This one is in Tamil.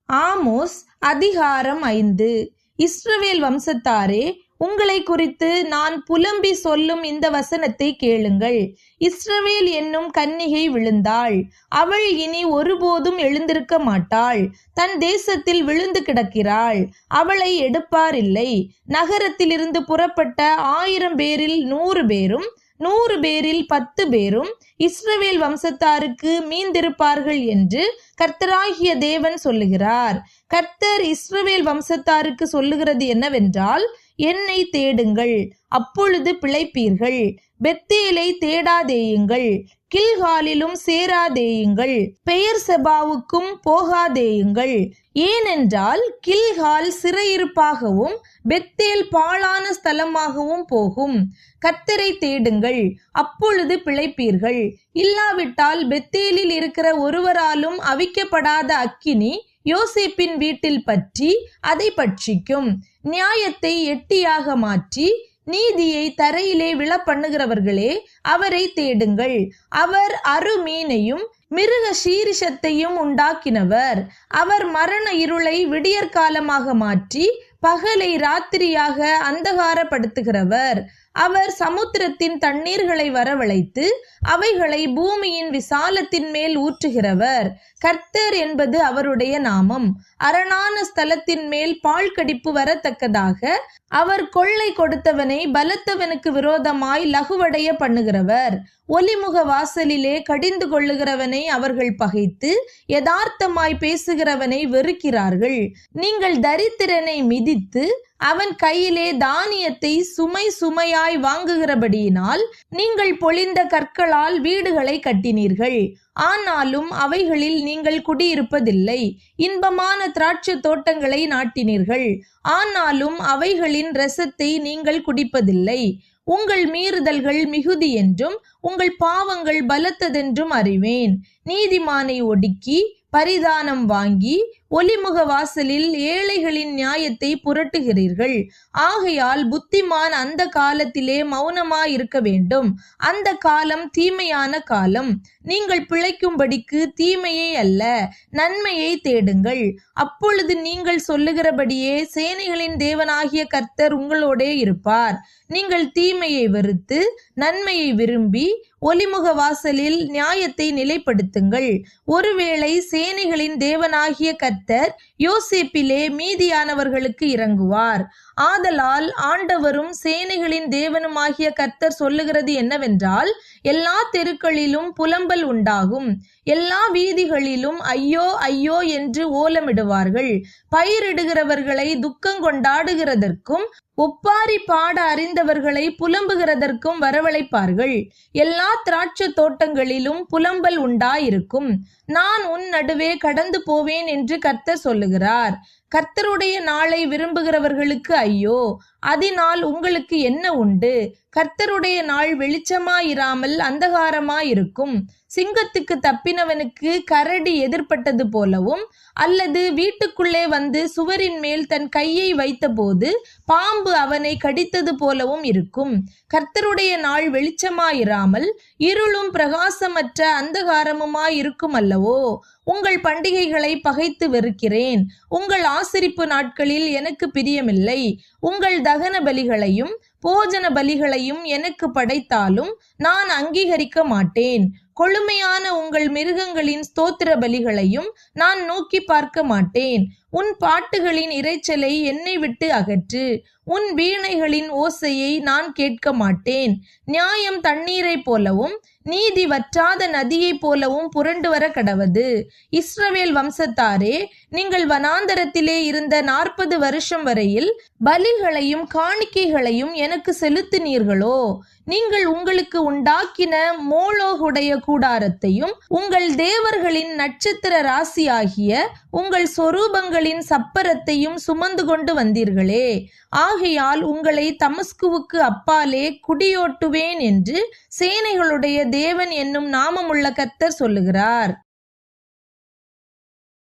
ஆமோஸ் அதிகாரம் 5. இஸ்ரவேல் வம்சத்தாரே, உங்களை குறித்து நான் புலம்பி சொல்லும் இந்த வசனத்தை கேளுங்கள். இஸ்ரவேல் என்னும் கன்னிகை விழுந்தாள். அவள் இனி ஒருபோதும் எழுந்திருக்க மாட்டாள். தன் தேசத்தில் விழுந்து கிடக்கிறாள். அவளை எடுப்பாரில்லை. நகரத்திலிருந்து புறப்பட்ட 1000 பேரில் 100 பேரும் 100 பேரில் 10 பேரும் இஸ்ரவேல் வம்சத்தாருக்கு மீந்திருப்பார்கள் என்று கர்த்தராகிய தேவன் சொல்லுகிறார். கர்த்தர் இஸ்ரவேல் வம்சத்தாருக்கு சொல்லுகிறது என்னவென்றால், என்னை தேடுங்கள், அப்பொழுது பிழைப்பீர்கள். பெத்தேலை தேடாதேயுங்கள், கில்காலிலும் சேராதேயுங்கள், பெயர்செபாவுக்கும் போகாதேயுங்கள். ஏனென்றால் கில்கால் சிறையிருப்பாகவும் பெத்தேல் பாழான ஸ்தலமாகவும் போகும். கர்த்தரை தேடுங்கள், அப்பொழுது பிழைப்பீர்கள். இல்லாவிட்டால் பெத்தேலில் இருக்கிற ஒருவராலும் அவிக்கப்படாத அக்கினி யோசேப்பின் வீட்டில் பற்றி அதை பட்சிக்கும். நியாயத்தை எட்டியாக மாற்றி நீதியை தரையிலே விழ பண்ணுகிறவர்களே, அவரை தேடுங்கள். அவர் அருமீனையும் மிருக சீரிஷத்தையும் உண்டாக்கினவர். அவர் மரண இருளை விடியற்காலமாக மாற்றி பகலை ராத்திரியாக அந்தகாரப்படுத்துகிறவர். அவர் சமுத்திரத்தின் தண்ணீர்களை வரவழைத்து அவைகளை பூமியின் விசாலத்தின் மேல் ஊற்றுகிறவர். கர்த்தர் என்பது அவருடைய நாமம். அரணான ஸ்தலத்தின் மேல் பால் கடிப்பு வரத்தக்கதாக அவர் கொள்ளை கொடுத்தவனை பலத்தவனுக்கு விரோதமாய் லகுவடைய பண்ணுகிறவர். ஒலிமுக வாசலிலே கடிந்து கொள்ளுகிறவனை அவர்கள் பகைத்து யதார்த்தமாய் பேசுகிறவனை வெறுக்கிறார்கள். நீங்கள் தரித்திரனை மிதித்து அவன் கையிலே தானியத்தை சுமை சுமையாய் வாங்குகிறபடியினால் நீங்கள் பொழிந்த கற்களால் வீடுகளை கட்டினீர்கள். ஆனாலும் அவைகளில் நீங்கள் குடியிருப்பதில்லை. இன்பமான திராட்சை தோட்டங்களை நாட்டினீர்கள். ஆனாலும் அவைகளின் இரசத்தை நீங்கள் குடிப்பதில்லை. உங்கள் மீறுதல்கள் மிகுதி என்றும் உங்கள் பாவங்கள் பலத்ததென்றும் அறிவேன். நீதிமானை ஒடுக்கி பரிதானம் வாங்கி ஒலிமுக வாசலில் ஏழைகளின் நியாயத்தை புரட்டுகிறீர்கள். ஆகையால் புத்திமான் அந்த காலத்திலே மௌனமாயிருக்க வேண்டும். அந்த காலம் தீமையான காலம். நீங்கள் பிழைக்கும்படிக்கு தீமையை அல்ல, நன்மையை தேடுங்கள். அப்பொழுது நீங்கள் சொல்லுகிறபடியே சேனைகளின் தேவனாகிய கர்த்தர் உங்களோடே இருப்பார். நீங்கள் தீமையை வெறுத்து நன்மையை விரும்பி ஒலிமுக வாசலில் நியாயத்தை நிலைப்படுத்துங்கள். ஒருவேளை சேனைகளின் தேவனாகிய கர்த்தர் யோசேப்பிலே மீதியானவர்களுக்கு இறங்குவார். ஆதலால் ஆண்டவரும் சேனைகளின் தேவனுமாகிய கர்த்தர் சொல்லுகிறது என்னவென்றால், எல்லா தெருக்களிலும் புலம்பல் உண்டாகும். எல்லா வீதிகளிலும் ஐயோ ஐயோ என்று ஓலமிடுவார்கள். பயிரிடுகிறவர்களை துக்கங்கொண்டாடுகிறதற்கும் ஒப்பாரி பாட அறிந்தவர்களை புலம்புகிறதற்கும் வரவழைப்பார்கள். எல்லா திராட்சை தோட்டங்களிலும் புலம்பல் உண்டாயிருக்கும். நான் உன் நடுவே கடந்து போவேன் என்று கர்த்தர் சொல்லுகிறார். கர்த்தருடைய நாளை விரும்புகிறவர்களுக்கு ஐயோ, அதனால் உங்களுக்கு என்ன உண்டு? கர்த்தருடைய நாள் வெளிச்சமாயிராமல் அந்தகாரமாயிருக்கும். சிங்கத்துக்கு தப்பினவனுக்கு கரடி எதிர்பட்டது போலவும், அல்லது வீட்டுக்குள்ளே வந்து சுவரின் மேல் தன் கையை வைத்தபோது பாம்பு அவனை கடித்தது போலவும் இருக்கும். கர்த்தருடைய நாள் வெளிச்சமாயிராமல் இருளும் பிரகாசமற்ற அந்தகாரமுமாயிருக்கும் அல்லவோ. உங்கள் பண்டிகைகளை பகைத்து வெறுக்கிறேன். உங்கள் ஆசரிப்பு நாட்களில் எனக்கு பிரியமில்லை. உங்கள் தகன பலிகளையும் போஜன பலிகளையும் எனக்கு படைத்தாலும் நான் அங்கீகரிக்க மாட்டேன். கொழுமையான உங்கள் மிருகங்களின் ஸ்தோத்திர பலிகளையும் நான் நோக்கி பார்க்க மாட்டேன். உன் பாட்டுகளின் இரைச்சலை என்னை விட்டு அகற்று. உன் வீணைகளின் ஓசையை நான் கேட்க மாட்டேன். நியாயம் தண்ணீரை போலவும் நீதி வற்றாத நதியை போலவும் புரண்டு வர கடவது. இஸ்ரவேல் வம்சத்தாரே, நீங்கள் வனாந்தரத்திலே இருந்த 40 வருஷம் வரையில் பலிகளையும் காணிக்கைகளையும் எனக்கு செலுத்தினீர்களோ? நீங்கள் உங்களுக்கு உண்டாக்கின மோளோகுடைய கூடாரத்தையும் உங்கள் தேவர்களின் நட்சத்திர ராசியாகிய உங்கள் சொரூபங்களின் சப்பரத்தையும் சுமந்து கொண்டு வந்தீர்களே. ஆகையால் உங்களை தமஸ்குவுக்கு அப்பாலே குடியோட்டுவேன் என்று சேனைகளுடைய தேவன் என்னும் நாமமுள்ள கர்த்தர் சொல்லுகிறார்.